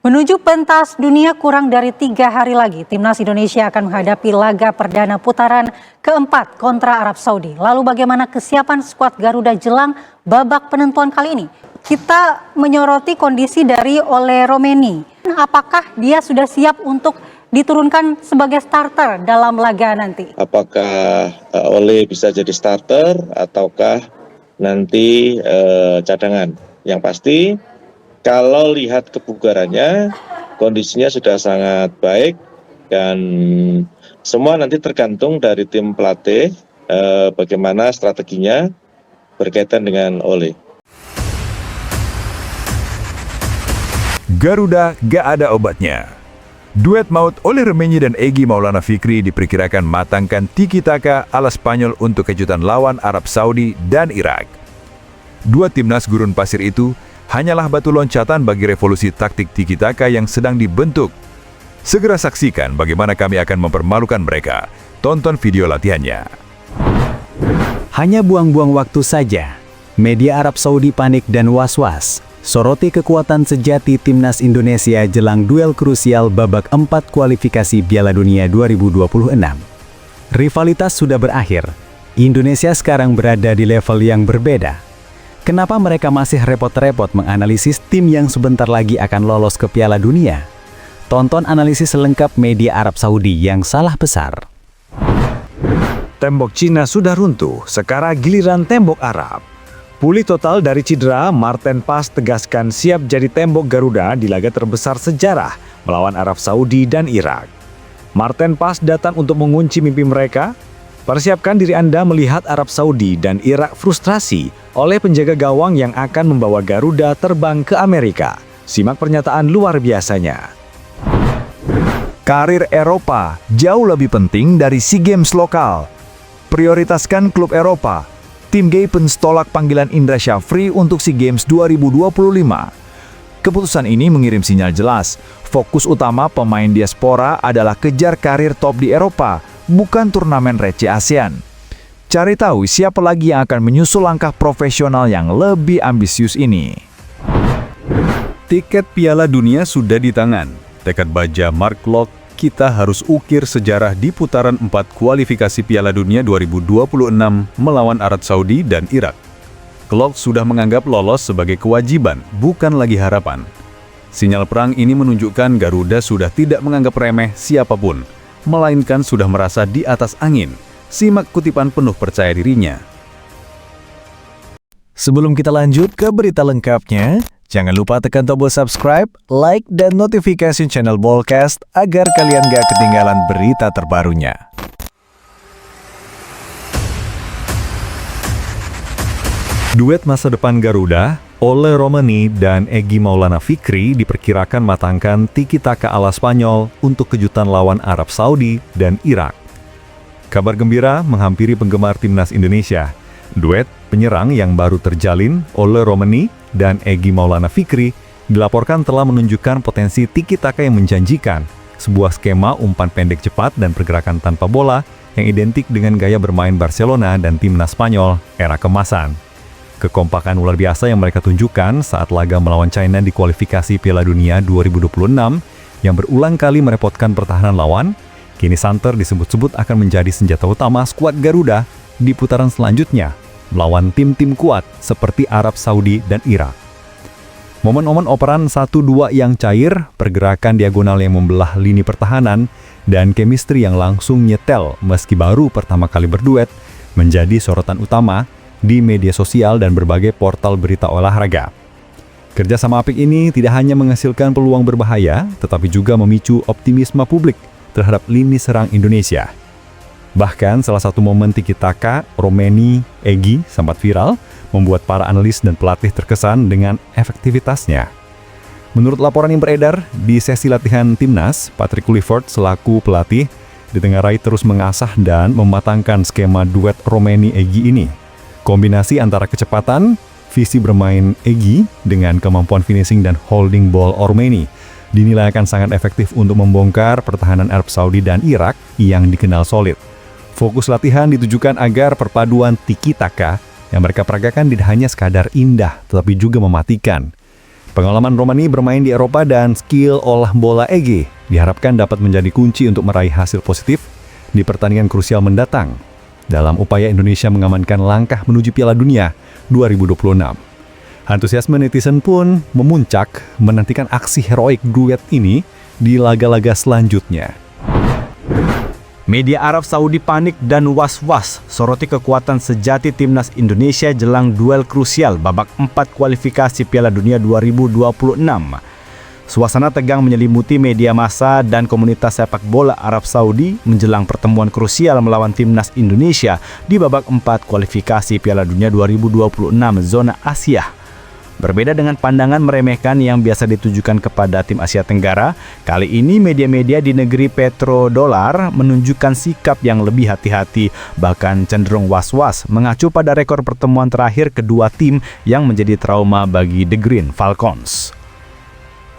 Menuju pentas dunia kurang dari 3 hari lagi, Timnas Indonesia akan menghadapi laga perdana putaran keempat kontra Arab Saudi. Lalu bagaimana kesiapan skuad Garuda jelang babak penentuan kali ini? Kita menyoroti kondisi dari Ole Romeni. Apakah dia sudah siap untuk diturunkan sebagai starter dalam laga nanti? Apakah Ole bisa jadi starter ataukah nanti cadangan? Yang pasti kalau lihat kebugarannya, kondisinya sudah sangat baik dan semua nanti tergantung dari tim pelatih bagaimana strateginya berkaitan dengan Ole. Garuda gak ada obatnya. Duet maut Ole Romeni dan Egy Maulana Fikri diperkirakan matangkan tiki-taka ala Spanyol untuk kejutan lawan Arab Saudi dan Irak. Dua timnas gurun pasir itu hanyalah batu loncatan bagi revolusi taktik tiki-taka yang sedang dibentuk. Segera saksikan bagaimana kami akan mempermalukan mereka. Tonton video latihannya. Hanya buang-buang waktu saja. Media Arab Saudi panik dan was-was. Soroti kekuatan sejati timnas Indonesia jelang duel krusial babak 4 kualifikasi Piala Dunia 2026. Rivalitas sudah berakhir. Indonesia sekarang berada di level yang berbeda. Kenapa mereka masih repot-repot menganalisis tim yang sebentar lagi akan lolos ke Piala Dunia? Tonton analisis selengkap media Arab Saudi yang salah besar. Tembok Cina sudah runtuh, sekarang giliran tembok Arab. Pulih total dari cedera, Marten Pas tegaskan siap jadi tembok Garuda di laga terbesar sejarah melawan Arab Saudi dan Irak. Marten Pas datang untuk mengunci mimpi mereka. Persiapkan diri Anda melihat Arab Saudi dan Irak frustrasi oleh penjaga gawang yang akan membawa Garuda terbang ke Amerika. Simak pernyataan luar biasanya. Karir Eropa jauh lebih penting dari SEA Games lokal. Prioritaskan klub Eropa. Tim Gapens tolak panggilan Indra Syafri untuk SEA Games 2025. Keputusan ini mengirim sinyal jelas. Fokus utama pemain diaspora adalah kejar karir top di Eropa, bukan turnamen receh ASEAN. Cari tahu siapa lagi yang akan menyusul langkah profesional yang lebih ambisius ini. Tiket Piala Dunia sudah di tangan. Tekad baja Mark Klok, kita harus ukir sejarah di putaran 4 kualifikasi Piala Dunia 2026 melawan Arab Saudi dan Irak. Klok sudah menganggap lolos sebagai kewajiban, bukan lagi harapan. Sinyal perang ini menunjukkan Garuda sudah tidak menganggap remeh siapapun, melainkan sudah merasa di atas angin. Simak kutipan penuh percaya dirinya. Sebelum kita lanjut ke berita lengkapnya, jangan lupa tekan tombol subscribe, like, dan notifikasi channel Bolcast agar kalian gak ketinggalan berita terbarunya. Duet masa depan Garuda, Ole Romeni dan Egy Maulana Fikri diperkirakan matangkan tiki-taka ala Spanyol untuk kejutan lawan Arab Saudi dan Irak. Kabar gembira menghampiri penggemar timnas Indonesia. Duet penyerang yang baru terjalin, Ole Romeni dan Egy Maulana Fikri, dilaporkan telah menunjukkan potensi tiki-taka yang menjanjikan, sebuah skema umpan pendek cepat dan pergerakan tanpa bola yang identik dengan gaya bermain Barcelona dan timnas Spanyol era kemasan. Kekompakan luar biasa yang mereka tunjukkan saat laga melawan China di kualifikasi Piala Dunia 2026 yang berulang kali merepotkan pertahanan lawan, kini santer disebut-sebut akan menjadi senjata utama skuad Garuda di putaran selanjutnya melawan tim-tim kuat seperti Arab Saudi dan Irak. Momen-momen operan 1-2 yang cair, pergerakan diagonal yang membelah lini pertahanan, dan chemistry yang langsung nyetel meski baru pertama kali berduet menjadi sorotan utama di media sosial dan berbagai portal berita olahraga. Kerjasama apik ini tidak hanya menghasilkan peluang berbahaya, tetapi juga memicu optimisme publik terhadap lini serang Indonesia. Bahkan salah satu momen tiki-taka Romeni Egy sempat viral, membuat para analis dan pelatih terkesan dengan efektivitasnya. Menurut laporan yang beredar, di sesi latihan timnas, Patrick Kluivert selaku pelatih ditengarai terus mengasah dan mematangkan skema duet Romeni Egy ini. Kombinasi antara kecepatan, visi bermain Egy dengan kemampuan finishing dan holding ball Romeni dinilai akan sangat efektif untuk membongkar pertahanan Arab Saudi dan Irak yang dikenal solid. Fokus latihan ditujukan agar perpaduan tiki-taka yang mereka peragakan tidak hanya sekadar indah, tetapi juga mematikan. Pengalaman Romani bermain di Eropa dan skill olah bola EG diharapkan dapat menjadi kunci untuk meraih hasil positif di pertandingan krusial mendatang dalam upaya Indonesia mengamankan langkah menuju Piala Dunia 2026. Antusiasme netizen pun memuncak menantikan aksi heroik duet ini di laga-laga selanjutnya. Media Arab Saudi panik dan was-was soroti kekuatan sejati timnas Indonesia jelang duel krusial babak 4 kualifikasi Piala Dunia 2026. Suasana tegang menyelimuti media massa dan komunitas sepak bola Arab Saudi menjelang pertemuan krusial melawan timnas Indonesia di babak 4 kualifikasi Piala Dunia 2026 zona Asia. Berbeda dengan pandangan meremehkan yang biasa ditujukan kepada tim Asia Tenggara, kali ini media-media di negeri petrodolar menunjukkan sikap yang lebih hati-hati, bahkan cenderung was-was mengacu pada rekor pertemuan terakhir kedua tim yang menjadi trauma bagi The Green Falcons.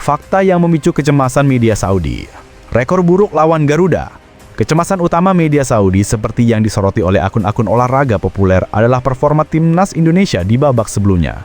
Fakta yang memicu kecemasan media Saudi. Rekor buruk lawan Garuda. Kecemasan utama media Saudi seperti yang disoroti oleh akun-akun olahraga populer adalah performa timnas Indonesia di babak sebelumnya.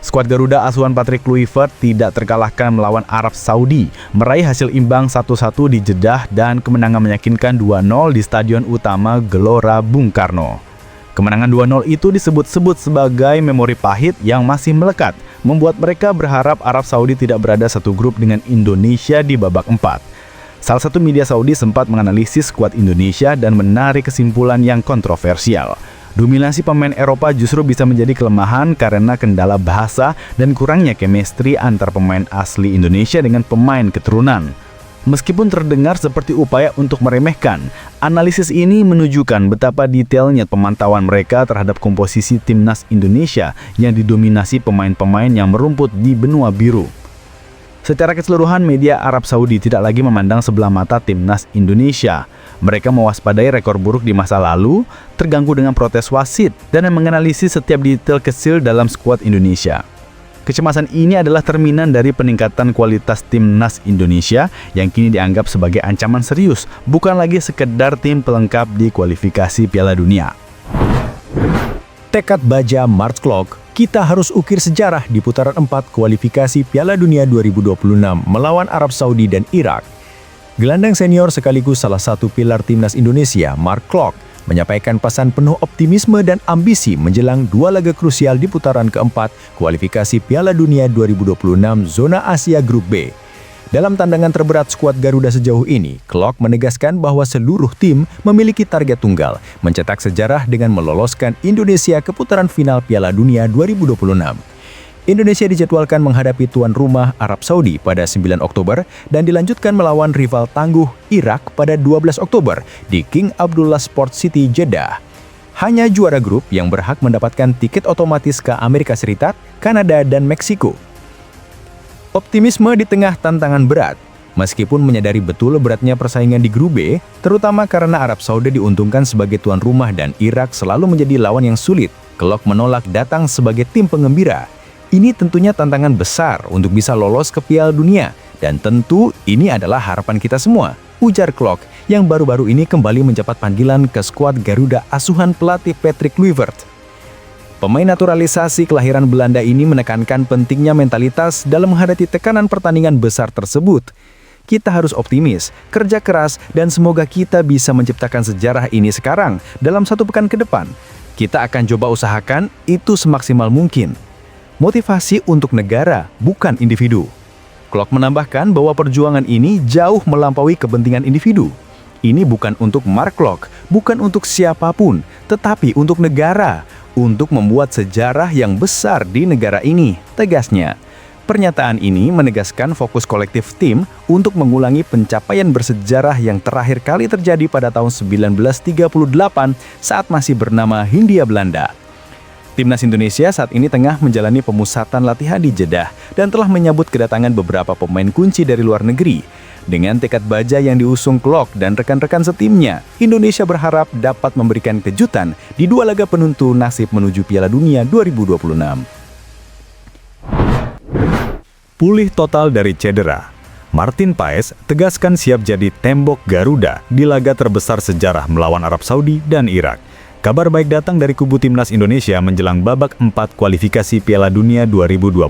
Skuad Garuda asuhan Patrick Kluivert tidak terkalahkan melawan Arab Saudi, meraih hasil imbang 1-1 di Jeddah dan kemenangan meyakinkan 2-0 di Stadion Utama Gelora Bung Karno. Kemenangan 2-0 itu disebut-sebut sebagai memori pahit yang masih melekat, membuat mereka berharap Arab Saudi tidak berada satu grup dengan Indonesia di babak 4. Salah satu media Saudi sempat menganalisis skuad Indonesia dan menarik kesimpulan yang kontroversial. Dominasi pemain Eropa justru bisa menjadi kelemahan karena kendala bahasa dan kurangnya chemistry antar pemain asli Indonesia dengan pemain keturunan. Meskipun terdengar seperti upaya untuk meremehkan, analisis ini menunjukkan betapa detailnya pemantauan mereka terhadap komposisi timnas Indonesia yang didominasi pemain-pemain yang merumput di benua biru. Secara keseluruhan, media Arab Saudi tidak lagi memandang sebelah mata timnas Indonesia. Mereka mewaspadai rekor buruk di masa lalu, terganggu dengan protes wasit, dan menganalisis setiap detail kecil dalam skuad Indonesia. Kecemasan ini adalah cerminan dari peningkatan kualitas timnas Indonesia yang kini dianggap sebagai ancaman serius, bukan lagi sekedar tim pelengkap di kualifikasi Piala Dunia. Tekad baja March Clock, kita harus ukir sejarah di putaran 4 kualifikasi Piala Dunia 2026 melawan Arab Saudi dan Irak. Gelandang senior sekaligus salah satu pilar timnas Indonesia, Mark Klok, menyampaikan pesan penuh optimisme dan ambisi menjelang dua laga krusial di putaran keempat kualifikasi Piala Dunia 2026 zona Asia Grup B. Dalam tandangan terberat skuad Garuda sejauh ini, Klok menegaskan bahwa seluruh tim memiliki target tunggal, mencetak sejarah dengan meloloskan Indonesia ke putaran final Piala Dunia 2026. Indonesia dijadwalkan menghadapi tuan rumah Arab Saudi pada 9 Oktober dan dilanjutkan melawan rival tangguh Irak pada 12 Oktober di King Abdullah Sports City, Jeddah. Hanya juara grup yang berhak mendapatkan tiket otomatis ke Amerika Serikat, Kanada, dan Meksiko. Optimisme di tengah tantangan berat. Meskipun menyadari betul beratnya persaingan di grup B, terutama karena Arab Saudi diuntungkan sebagai tuan rumah dan Irak selalu menjadi lawan yang sulit, Klok menolak datang sebagai tim pengembira. Ini tentunya tantangan besar untuk bisa lolos ke Piala Dunia, dan tentu ini adalah harapan kita semua, ujar Klok yang baru-baru ini kembali mendapat panggilan ke skuad Garuda asuhan pelatih Patrick Kluivert. Pemain naturalisasi kelahiran Belanda ini menekankan pentingnya mentalitas dalam menghadapi tekanan pertandingan besar tersebut. Kita harus optimis, kerja keras, dan semoga kita bisa menciptakan sejarah ini sekarang dalam 1 pekan ke depan. Kita akan coba usahakan itu semaksimal mungkin. Motivasi untuk negara, bukan individu. Klok menambahkan bahwa perjuangan ini jauh melampaui kepentingan individu. Ini bukan untuk Mark Klok, bukan untuk siapapun, tetapi untuk negara, untuk membuat sejarah yang besar di negara ini, tegasnya. Pernyataan ini menegaskan fokus kolektif tim untuk mengulangi pencapaian bersejarah yang terakhir kali terjadi pada tahun 1938 saat masih bernama Hindia Belanda. Timnas Indonesia saat ini tengah menjalani pemusatan latihan di Jeddah dan telah menyambut kedatangan beberapa pemain kunci dari luar negeri. Dengan tekad baja yang diusung Klok dan rekan-rekan setimnya, Indonesia berharap dapat memberikan kejutan di 2 laga penentu nasib menuju Piala Dunia 2026. Pulih total dari cedera, Martin Paes tegaskan siap jadi tembok Garuda di laga terbesar sejarah melawan Arab Saudi dan Irak. Kabar baik datang dari kubu timnas Indonesia menjelang babak 4 kualifikasi Piala Dunia 2026.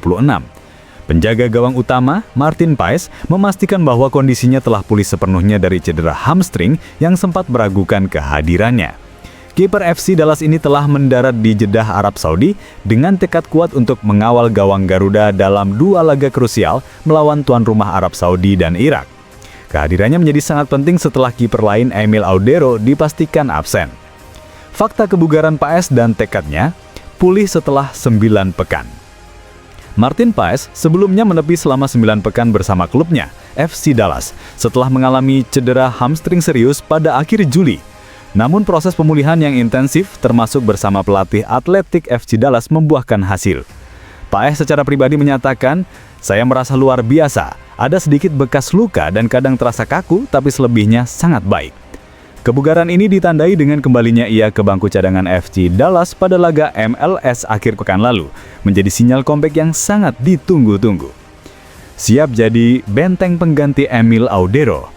Penjaga gawang utama, Martin Paes, memastikan bahwa kondisinya telah pulih sepenuhnya dari cedera hamstring yang sempat meragukan kehadirannya. Kiper FC Dallas ini telah mendarat di Jeddah, Arab Saudi dengan tekad kuat untuk mengawal gawang Garuda dalam 2 laga krusial melawan tuan rumah Arab Saudi dan Irak. Kehadirannya menjadi sangat penting setelah kiper lain Emil Audero dipastikan absen. Fakta kebugaran Paes dan tekadnya pulih setelah 9 pekan. Martin Paes sebelumnya menepi selama 9 pekan bersama klubnya, FC Dallas, setelah mengalami cedera hamstring serius pada akhir Juli. Namun proses pemulihan yang intensif termasuk bersama pelatih atletik FC Dallas membuahkan hasil. Paes secara pribadi menyatakan, "Saya merasa luar biasa, ada sedikit bekas luka dan kadang terasa kaku, tapi selebihnya sangat baik." Kebugaran ini ditandai dengan kembalinya ia ke bangku cadangan FC Dallas pada laga MLS akhir pekan lalu, menjadi sinyal comeback yang sangat ditunggu-tunggu. Siap jadi benteng pengganti Emil Audero.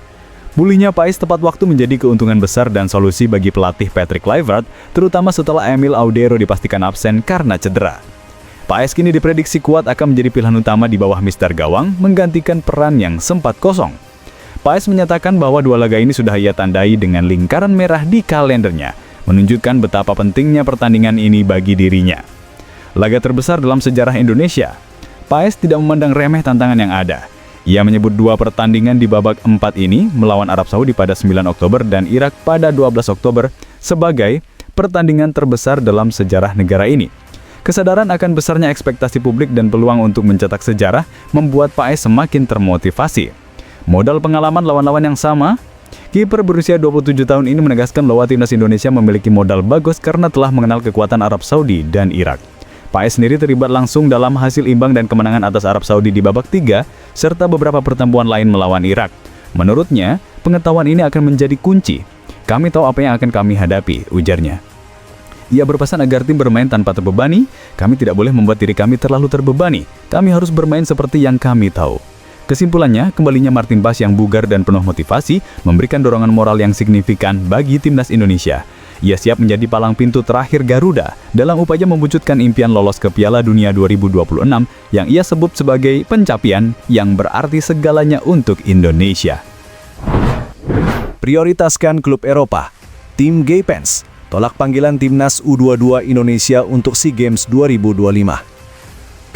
Pulihnya Paes tepat waktu menjadi keuntungan besar dan solusi bagi pelatih Patrick Kluivert, terutama setelah Emil Audero dipastikan absen karena cedera. Paes kini diprediksi kuat akan menjadi pilihan utama di bawah Mister Gawang, menggantikan peran yang sempat kosong. Paes menyatakan bahwa 2 laga ini sudah ia tandai dengan lingkaran merah di kalendernya, menunjukkan betapa pentingnya pertandingan ini bagi dirinya. Laga terbesar dalam sejarah Indonesia, Paes tidak memandang remeh tantangan yang ada. Ia menyebut 2 pertandingan di babak 4 ini melawan Arab Saudi pada 9 Oktober dan Irak pada 12 Oktober sebagai pertandingan terbesar dalam sejarah negara ini. Kesadaran akan besarnya ekspektasi publik dan peluang untuk mencetak sejarah membuat Paes semakin termotivasi. Modal pengalaman lawan-lawan yang sama, kiper berusia 27 tahun ini menegaskan bahwa timnas Indonesia memiliki modal bagus karena telah mengenal kekuatan Arab Saudi dan Irak. Paes sendiri terlibat langsung dalam hasil imbang dan kemenangan atas Arab Saudi di babak 3, serta beberapa pertemuan lain melawan Irak. Menurutnya, pengetahuan ini akan menjadi kunci. "Kami tahu apa yang akan kami hadapi," ujarnya. Ia berpesan agar tim bermain tanpa terbebani. "Kami tidak boleh membuat diri kami terlalu terbebani. Kami harus bermain seperti yang kami tahu." Kesimpulannya, kembalinya Martin Paes yang bugar dan penuh motivasi memberikan dorongan moral yang signifikan bagi timnas Indonesia. Ia siap menjadi palang pintu terakhir Garuda dalam upaya mewujudkan impian lolos ke Piala Dunia 2026 yang ia sebut sebagai pencapaian yang berarti segalanya untuk Indonesia. Prioritaskan klub Eropa. Tim Gaypens tolak panggilan timnas U22 Indonesia untuk SEA Games 2025.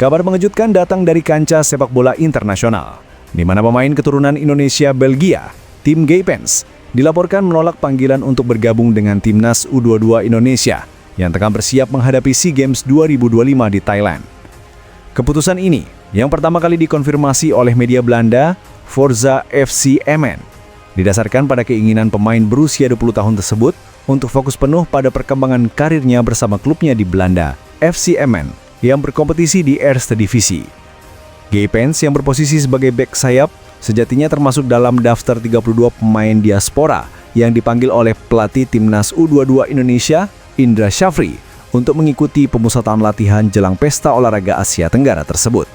Kabar mengejutkan datang dari kancah sepak bola internasional, di mana pemain keturunan Indonesia-Belgia, tim Gaypens, dilaporkan menolak panggilan untuk bergabung dengan timnas U22 Indonesia yang tengah bersiap menghadapi SEA Games 2025 di Thailand. Keputusan ini yang pertama kali dikonfirmasi oleh media Belanda, Forza FC Emmen, didasarkan pada keinginan pemain berusia 20 tahun tersebut untuk fokus penuh pada perkembangan karirnya bersama klubnya di Belanda, FC Emmen, yang berkompetisi di Eerste Divisie. Gaypens yang berposisi sebagai bek sayap sejatinya termasuk dalam daftar 32 pemain diaspora yang dipanggil oleh pelatih timnas U22 Indonesia, Indra Syafri, untuk mengikuti pemusatan latihan jelang pesta olahraga Asia Tenggara tersebut.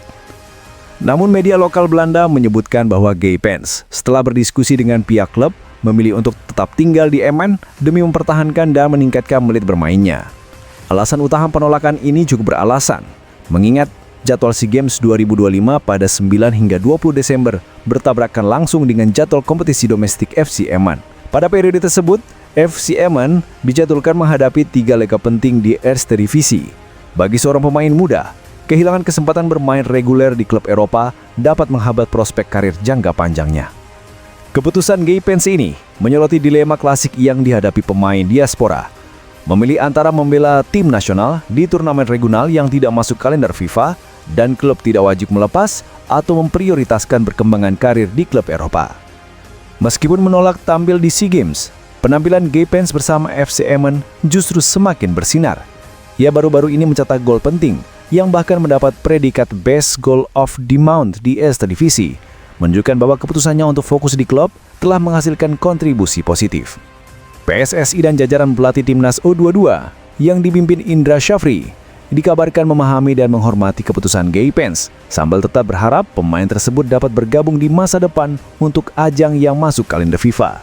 Namun media lokal Belanda menyebutkan bahwa Gaypens setelah berdiskusi dengan pihak klub memilih untuk tetap tinggal di Emmen demi mempertahankan dan meningkatkan menit bermainnya. Alasan utama penolakan ini cukup beralasan, mengingat jadwal SEA Games 2025 pada 9 hingga 20 Desember bertabrakan langsung dengan jadwal kompetisi domestik FC Emmen. Pada periode tersebut, FC Emmen dijadwalkan menghadapi 3 laga penting di Eerste Divisie. Bagi seorang pemain muda, kehilangan kesempatan bermain reguler di klub Eropa dapat menghambat prospek karir jangka panjangnya. Keputusan Gaypens ini menyoroti dilema klasik yang dihadapi pemain diaspora. Memilih antara membela tim nasional di turnamen regional yang tidak masuk kalender FIFA dan klub tidak wajib melepas atau memprioritaskan perkembangan karir di klub Eropa. Meskipun menolak tampil di SEA Games, penampilan Gaypens bersama FC Emmen justru semakin bersinar. Ia baru-baru ini mencetak gol penting yang bahkan mendapat predikat Best Goal of the Month di Eerste Divisie, menunjukkan bahwa keputusannya untuk fokus di klub telah menghasilkan kontribusi positif. PSSI dan jajaran pelatih timnas U22 yang dipimpin Indra Syafri dikabarkan memahami dan menghormati keputusan Gaypens, sambil tetap berharap pemain tersebut dapat bergabung di masa depan untuk ajang yang masuk kalender FIFA.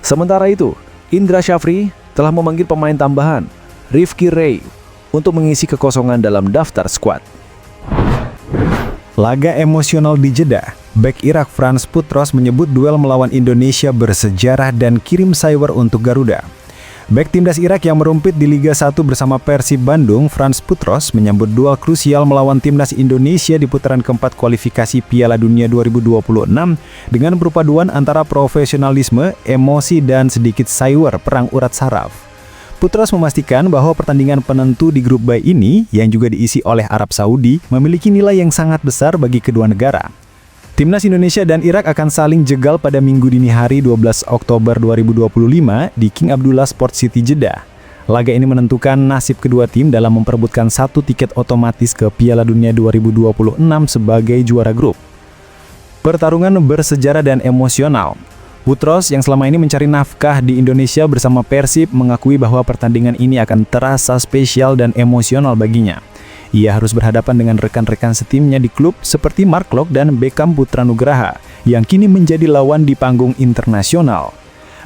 Sementara itu, Indra Syafri telah memanggil pemain tambahan, Rifki Ray, untuk mengisi kekosongan dalam daftar skuad. Laga emosional di Jeddah, bek Irak Frans Putros menyebut duel melawan Indonesia bersejarah dan kirim cyber untuk Garuda. Bek timnas Irak yang merumpit di Liga 1 bersama Persib Bandung, Frans Putros menyambut duel krusial melawan timnas Indonesia di putaran keempat kualifikasi Piala Dunia 2026 dengan perpaduan antara profesionalisme, emosi, dan sedikit cyber perang urat saraf. Putros memastikan bahwa pertandingan penentu di grup B ini, yang juga diisi oleh Arab Saudi, memiliki nilai yang sangat besar bagi kedua negara. Timnas Indonesia dan Irak akan saling jegal pada Minggu dini hari 12 Oktober 2025 di King Abdullah Sport City Jeddah. Laga ini menentukan nasib kedua tim dalam memperebutkan satu tiket otomatis ke Piala Dunia 2026 sebagai juara grup. Pertarungan bersejarah dan emosional. Putros yang selama ini mencari nafkah di Indonesia bersama Persib mengakui bahwa pertandingan ini akan terasa spesial dan emosional baginya. Ia harus berhadapan dengan rekan-rekan setimnya di klub seperti Mark Klok dan Beckham Putra Nugraha yang kini menjadi lawan di panggung internasional.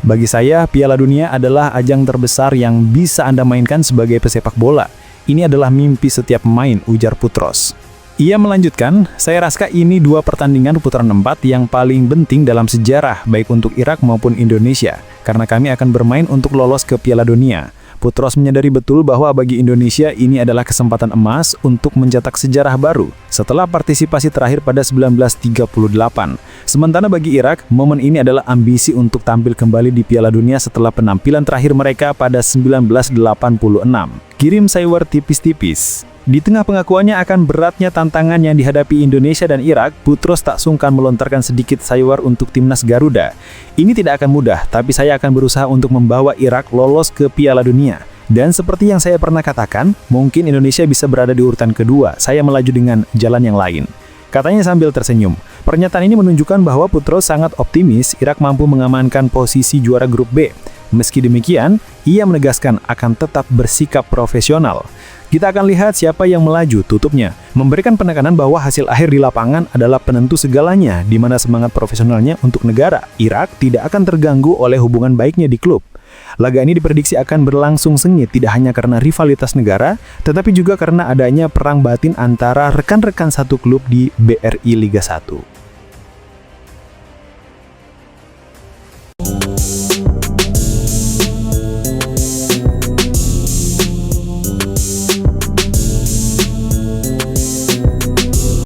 Bagi saya, Piala Dunia adalah ajang terbesar yang bisa Anda mainkan sebagai pesepak bola. Ini adalah mimpi setiap pemain, ujar Putros. Ia melanjutkan, saya rasa ini dua pertandingan putaran 4 yang paling penting dalam sejarah baik untuk Irak maupun Indonesia, karena kami akan bermain untuk lolos ke Piala Dunia. Putros menyadari betul bahwa bagi Indonesia ini adalah kesempatan emas untuk mencetak sejarah baru setelah partisipasi terakhir pada 1938. Sementara bagi Irak, momen ini adalah ambisi untuk tampil kembali di Piala Dunia setelah penampilan terakhir mereka pada 1986. Kirim cyber tipis-tipis. Di tengah pengakuannya akan beratnya tantangan yang dihadapi Indonesia dan Irak, Putros tak sungkan melontarkan sedikit sayur untuk timnas Garuda. Ini tidak akan mudah, tapi saya akan berusaha untuk membawa Irak lolos ke Piala Dunia. Dan seperti yang saya pernah katakan, mungkin Indonesia bisa berada di urutan kedua, saya melaju dengan jalan yang lain. Katanya sambil tersenyum. Pernyataan ini menunjukkan bahwa Putros sangat optimis Irak mampu mengamankan posisi juara grup B. Meski demikian, ia menegaskan akan tetap bersikap profesional. Kita akan lihat siapa yang melaju, tutupnya. Memberikan penekanan bahwa hasil akhir di lapangan adalah penentu segalanya, di mana semangat profesionalnya untuk negara, Irak, tidak akan terganggu oleh hubungan baiknya di klub. Laga ini diprediksi akan berlangsung sengit tidak hanya karena rivalitas negara, tetapi juga karena adanya perang batin antara rekan-rekan satu klub di BRI Liga 1.